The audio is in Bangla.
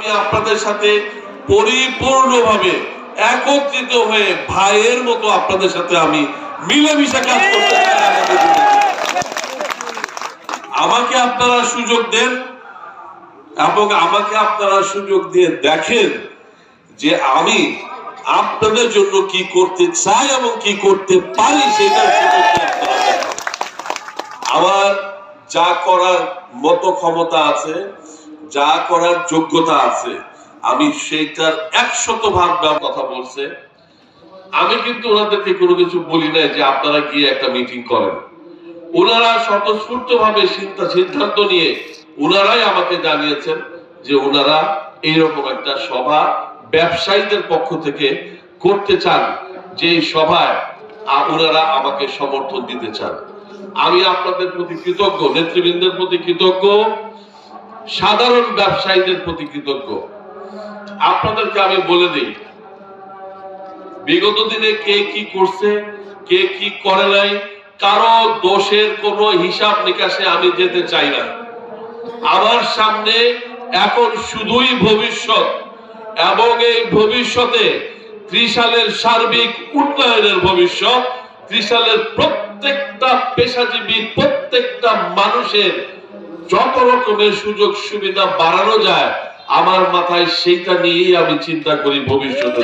আমি আপনাদের সাথে পরিপূর্ণভাবে একত্রিত হয়ে ভাইয়ের মতো আপনাদের সাথে আমি মিলেমিশে কাজ করতে চাই। আমাকে আপনারা সুযোগ দেন এবং আমাকে আপনারা সুযোগ দিয়ে দেখেন যে আমি আপনাদের জন্য কি করতে চাই এবং কি করতে পারি সেটার সুযোগ দিয়ে আপনারা দেখেন। আমার যা করার মতো ক্ষমতা আছে, যা করার যোগ্যতা আছে, আমি সেইটার 100% কথা বলছে। আমি কিন্তু ওনাদেরকে কোনো কিছু বলি না যে আপনারা গিয়ে একটা মিটিং করেন। ওনারা স্বতঃস্ফূর্ত ভাবে সিদ্ধান্ত নিয়ে ওনারাই আমাকে জানিয়েছেন যে ওনারা এইরকম একটা সভা ব্যবসায়ীদের পক্ষ থেকে করতে চান, যে সভায় ওনারা আমাকে সমর্থন দিতে চান। আমি আপনাদের প্রতি কৃতজ্ঞ, নেতৃবৃন্দের প্রতি কৃতজ্ঞ, সাধারণ ব্যবসায়ীদের প্রতি কৃতজ্ঞ। আপনাদেরকে আমি বলে দিই, বিগত দিনে কে কি করছে, কে কি করে নাই, কারো দোষের কোনো হিসাব নিকাশে আমি যেতে চাই না। আমার সামনে এখন শুধুই ভবিষ্যৎ, এবং এই ভবিষ্যতে ত্রিশালের সার্বিক উন্নয়নের ভবিষ্যৎ, ত্রিশালের প্রত্যেকটা পেশাজীবী, প্রত্যেকটা মানুষের যত রকমের সুযোগ সুবিধা বাড়ানো যায়, আমার মাথায় সেইটা নিয়েই আমি চিন্তা করি ভবিষ্যতে।